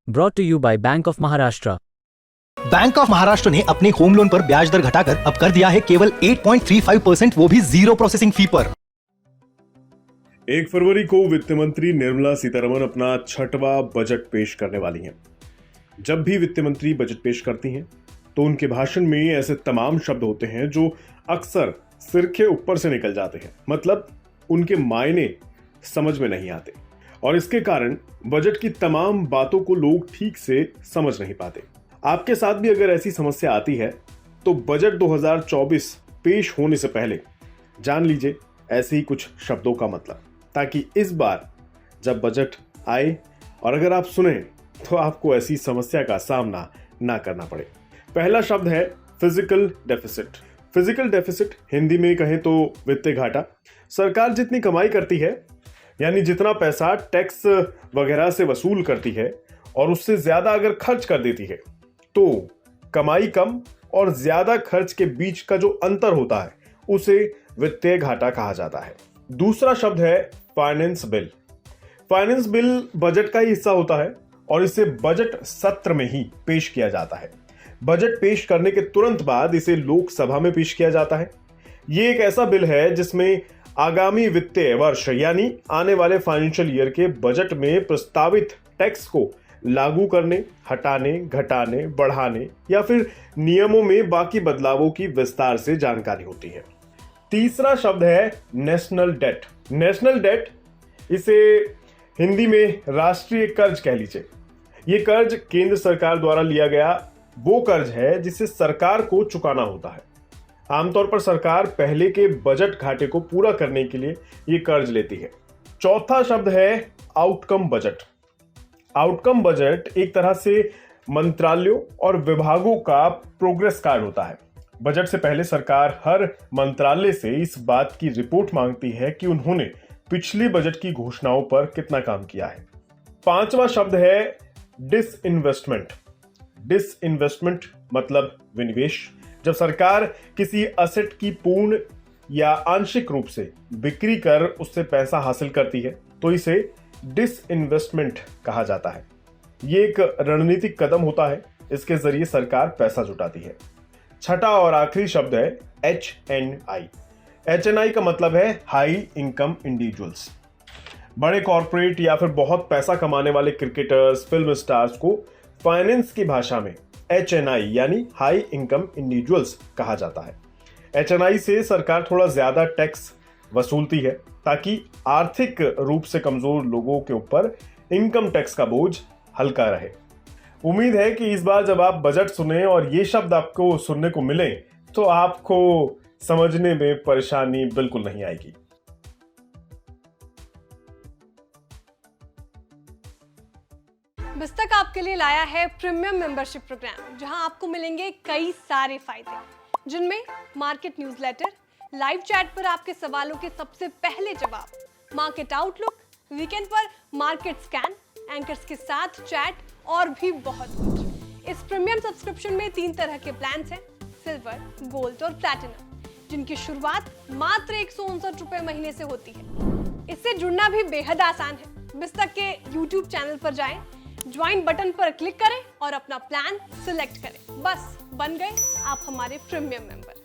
Brought to you by Bank of Maharashtra. Bank of Maharashtra ने अपने home loan पर ब्याज दर घटाकर अब कर दिया है केवल 8.35%, वो भी जीरो प्रोसेसिंग फी पर। 1 फरवरी को वित्त मंत्री निर्मला सीतारमण अपना 6वां बजट पेश करने वाली हैं। जब भी वित्त मंत्री बजट पेश करती हैं तो उनके भाषण में ऐसे तमाम शब्द होते हैं जो अक्सर सिर के ऊपर से निकल जाते हैं, मतलब उनके मायने समझ में नहीं आते और इसके कारण बजट की तमाम बातों को लोग ठीक से समझ नहीं पाते। आपके साथ भी अगर ऐसी समस्या आती है तो बजट 2024 पेश होने से पहले जान लीजिए ऐसे ही कुछ शब्दों का मतलब, ताकि इस बार जब बजट आए और अगर आप सुने तो आपको ऐसी समस्या का सामना ना करना पड़े। पहला शब्द है physical deficit. Physical deficit Hindi में कहें तो वित्तीय घाटा। सरकार जितनी कमाई करती है, यानी जितना पैसा टैक्स वगैरह से वसूल करती है और उससे ज्यादा अगर खर्च कर देती है तो कमाई कम और ज्यादा खर्च के बीच का जो अंतर होता है उसे वित्तीय घाटा कहा जाता है। दूसरा शब्द है finance bill. Finance bill budget का ही हिस्सा होता है और इसे बजट सत्र में ही पेश किया जाता है। बजट पेश करने के तुरंत बाद इसे लोकसभा में पेश किया जाता है। ये एक ऐसा बिल है जिसमें आगामी वित्तीय वर्ष यानी आने वाले फाइनेंशियल ईयर के बजट में प्रस्तावित टैक्स को लागू करने, हटाने, घटाने, बढ़ाने या फिर नियमों में बाकी बदलावों की विस्तार से जानकारी होती है। तीसरा शब्द है नेशनल डेट। नेशनल डेट, इसे हिंदी में राष्ट्रीय कर्ज कह लीजिए। यह कर्ज केंद्र सरकार द्वारा लिया गया वो कर्ज है जिसे सरकार को चुकाना होता है। आमतौर पर सरकार पहले के बजट घाटे को पूरा करने के लिए यह कर्ज लेती है। चौथा शब्द है आउटकम बजट। आउटकम बजट एक तरह से मंत्रालयों और विभागों का प्रोग्रेस कार्ड होता है। बजट से पहले सरकार हर मंत्रालय से इस बात की रिपोर्ट मांगती है कि उन्होंने पिछली बजट की घोषणाओं पर कितना काम किया है। पांचवा शब्द है डिसइन्वेस्टमेंट। डिसइन्वेस्टमेंट मतलब विनिवेश। जब सरकार किसी असेट की पूर्ण या आंशिक रूप से बिक्री कर उससे पैसा हासिल करती है तो इसे डिसइन्वेस्टमेंट कहा जाता है। यह एक रणनीतिक कदम होता है, इसके जरिए सरकार पैसा जुटाती है। छठा और आखिरी शब्द है HNI। HNI का मतलब है हाई इनकम इंडिविजुअल्स। बड़े कॉर्पोरेट या फिर बहुत पैसा कमाने वाले क्रिकेटर्स, फिल्म स्टार्स को फाइनेंस की भाषा में HNI यानी हाई इनकम इंडिविजुअल्स कहा जाता है। HNI से सरकार थोड़ा ज्यादा टैक्स वसूलती है ताकि आर्थिक रूप से कमजोर लोगों के ऊपर इनकम टैक्स का बोझ हल्का रहे। उम्मीद है कि इस बार जब आप बजट सुने और ये शब्द आपको सुनने को मिले तो आपको समझने में परेशानी बिल्कुल नहीं आएगी। बिस्तक आपके लिए लाया है प्रीमियम मेंबरशिप प्रोग्राम, जहां आपको मिलेंगे कई सारे फायदे, जिनमें मार्केट न्यूज़लेटर, लाइव चैट पर आपके सवालों के सबसे पहले जवाब, मार्केट आउटलुक, वीकेंड पर मार्केट स्कैन, एंकर्स के साथ चैट और भी बहुत कुछ। इस प्रीमियम सब्सक्रिप्शन में 3 तरह के प्लान्स हैं, सिल्वर, गोल्ड और प्लैटिनम, जिनकी शुरुआत मात्र 159 रुपए महीने से होती है। इससे जुड़ना भी बेहद आसान है। बिस्तक के YouTube चैनल पर जाएं, ज्वाइन बटन पर क्लिक करें और अपना प्लान सिलेक्ट करें। बस बन गए आप हमारे प्रीमियम मेंबर।